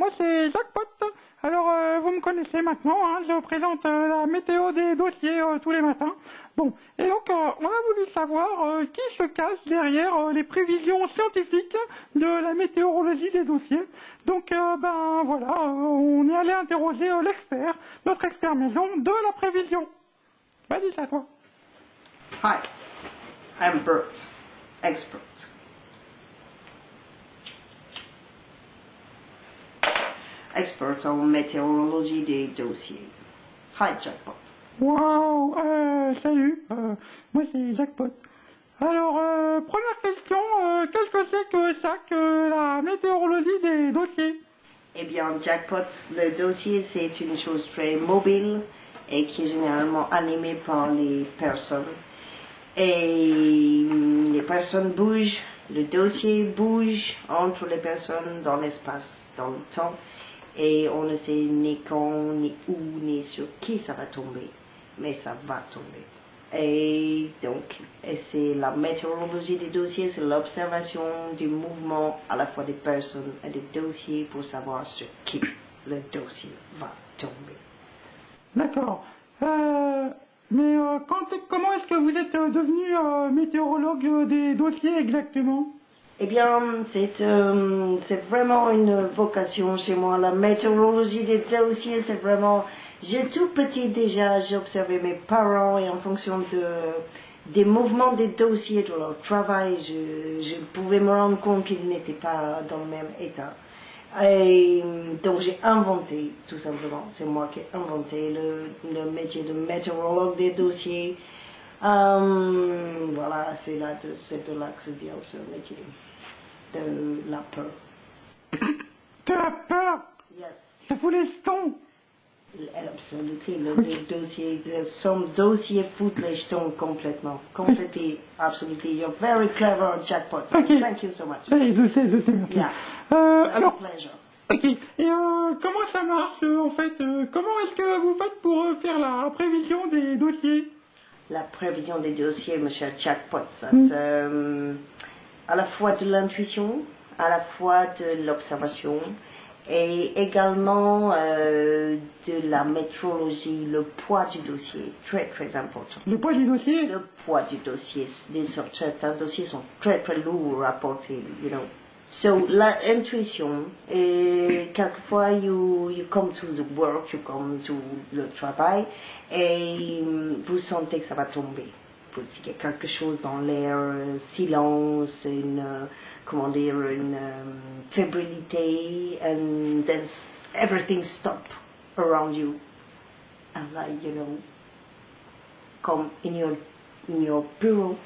moi c'est Jackpot. Alors vous me connaissez maintenant, hein, je présente la météo des dossiers tous les matins. Bon, et donc on a voulu savoir qui se cache derrière les prévisions scientifiques de la météorologie des dossiers. Donc ben voilà, on est allé interroger l'expert, notre expert maison de la prévision. Vas-y, c'est à toi. Hi, I'm Bert, expert. Expert en météorologie des dossiers. Hi, Jackpot. Wow, salut, moi c'est Jackpot. Alors, première question, qu'est-ce que c'est que ça, que la météorologie des dossiers? Eh bien, Jackpot, le dossier, c'est une chose très mobile et qui est généralement animée par les personnes. Et les personnes bougent, le dossier bouge entre les personnes dans l'espace, dans le temps. Et on ne sait ni quand, ni où, ni sur qui ça va tomber, mais ça va tomber. Et donc, c'est la météorologie des dossiers, c'est l'observation du mouvement à la fois des personnes et des dossiers pour savoir sur qui le dossier va tomber. D'accord. Mais comment est-ce que vous êtes devenu météorologue des dossiers exactement? Eh bien, c'est vraiment une vocation chez moi. La météorologie des dossiers, c'est vraiment... J'ai tout petit déjà, j'observais mes parents et en fonction des mouvements des dossiers, de leur travail, je pouvais me rendre compte qu'ils n'étaient pas dans le même état. Et donc j'ai inventé, tout simplement, c'est moi qui ai inventé le métier de météorologue des dossiers. Voilà, c'est de là que vient ce métier. De la peur. De la peur? Yes. Ça fout les jetons. Absolument. Le dossier, some dossier fout les jetons complètement. Completely, absolutely. You're very clever, Jackpot. Okay. Thank you so much. Oui, je sais, merci. Yeah. Alors, Pleasure. ok. Et comment ça marche en fait? Comment est-ce que vous faites pour faire la prévision des dossiers? La prévision des dossiers, monsieur Jackpot, ça, à la fois de l'intuition, à la fois de l'observation, et également de la météorologie, le poids du dossier, très très important. Le poids du dossier? Le poids du dossier, certains dossiers sont très très lourds à porter, you know. So, l'intuition, et quelquefois you come to the work, you come to le travail, et vous sentez que ça va tomber. Il y a quelque chose dans l'air, silence, comment dire, une fébrilité, and then everything stop around you. And like, you know, come in your bureau.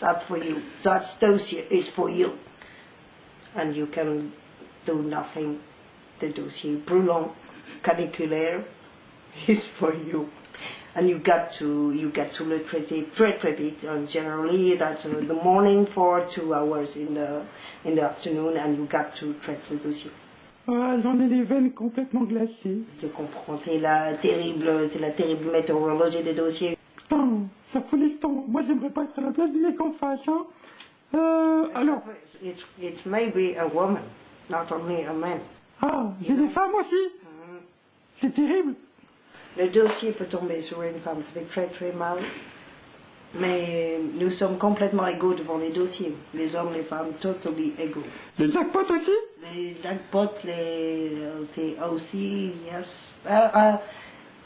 That's for you. That dossier is for you. And you can do nothing. The dossier brûlant, caniculaire, is for you. And you get to le traiter très très vite. And generally that's in the morning for 2 hours in the afternoon, and you got to treat le dossier. Ah, j'en ai les veines complètement glacées. Je comprends, c'est la terrible météorologie des dossiers. Putain, ça fout les jetons. Moi, j'aimerais pas être à la place du mec en face, hein. Alors. It may be a woman, not only a man. Ah, j'ai des femmes aussi. C'est terrible. Le dossier peut tomber sur une femme, ça fait très très mal. Mais nous sommes complètement égaux devant les dossiers. Les hommes, les femmes, totally égaux. Les jackpots aussi? Les jackpots, c'est aussi, yes.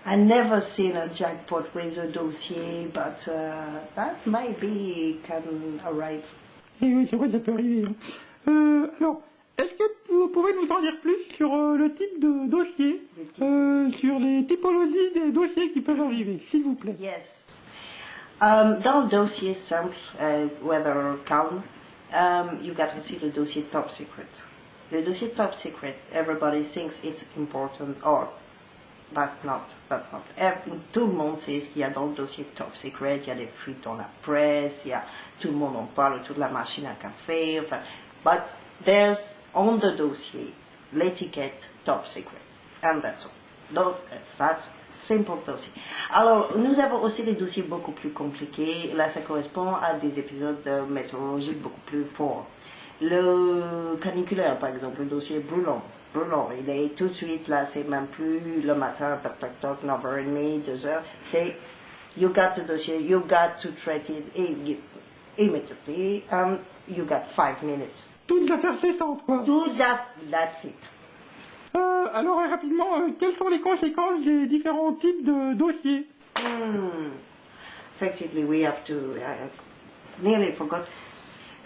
I never seen a jackpot with a dossier, but that maybe can arrive. Oui, c'est vrai, ça peut arriver. Alors, est-ce que vous pouvez nous en dire plus sur le type de dossier, sur les typologies des dossiers qui peuvent arriver, s'il vous plaît? Yes. Dans le dossier simple, weather calm, you got to see le dossier top secret. Le dossier top secret, everybody thinks it's important, or that's not. Tout le monde sait ce qu'il y a dans le dossier top secret, il y a des fuites dans la presse, tout le monde en parle, toute la machine à café, enfin, but there's on the dossier l'étiquette top secret, and that's all. Donc, simple dossier. Alors, nous avons aussi des dossiers beaucoup plus compliqués. Là, ça correspond à des épisodes météorologiques beaucoup plus forts. Le caniculaire, par exemple, le dossier brûlant. Brûlant, il est tout de suite là, c'est même plus le matin, toc toc toc, 9h30, 2h. C'est, you got the dossier, you got to treat it immediately, and you got 5 minutes. Toute l'affaire cessante, quoi. That's it. Alors, rapidement, quelles sont les conséquences des différents types de dossiers? Effectively, we have to, nearly forgot.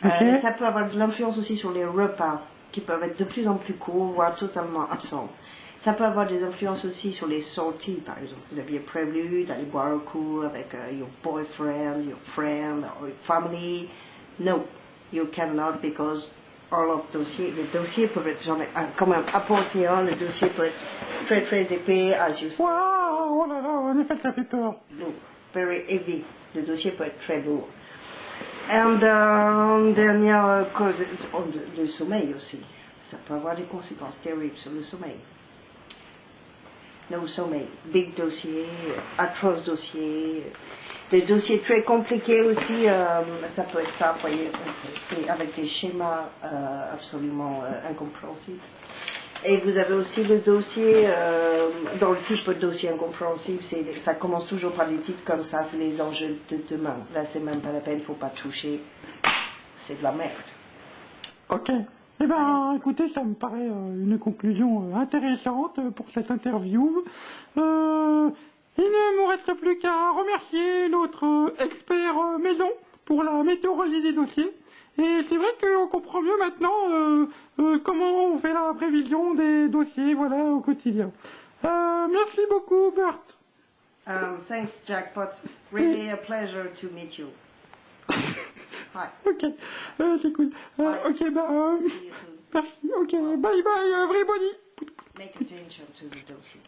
Okay. Ça peut avoir de l'influence aussi sur les repas, qui peuvent être de plus en plus courts, voire totalement absents. Ça peut avoir des influences aussi sur les sorties, par exemple. Vous aviez prévu d'aller boire un coup avec your boyfriend, your friend, or your family. No, you cannot because all of les dossiers peuvent être comme un apporteur, le dossier peut être très très épais, as you say. Wow, oh là là, en effet, ça fait peur. Lourd, very heavy. Le dossier peut être très lourd. Et dernière cause, le sommeil aussi. Ça peut avoir des conséquences terribles sur le sommeil. Le sommeil, big dossier, atroce dossier, des dossiers très compliqués aussi, ça peut être ça, vous voyez, avec des schémas absolument incompréhensibles. Et vous avez aussi le dossier, dans le type de dossier incompréhensible, ça commence toujours par des titres comme ça, c'est les enjeux de demain. Là, c'est même pas la peine, il ne faut pas toucher, c'est de la merde. Ok. Eh ben, écoutez, ça me paraît une conclusion intéressante pour cette interview. Il ne me reste plus qu'à remercier notre expert maison pour la météorologie des dossiers. Et c'est vrai qu'on comprend mieux maintenant comment on fait la prévision des dossiers, voilà, au quotidien. Merci beaucoup, Bert. Thanks, Jackpot. Really a pleasure to meet you. Hi. Ok, c'est cool. Ok, bah, See you soon. merci. Ok, bye bye, everybody. Make attention to the dossier.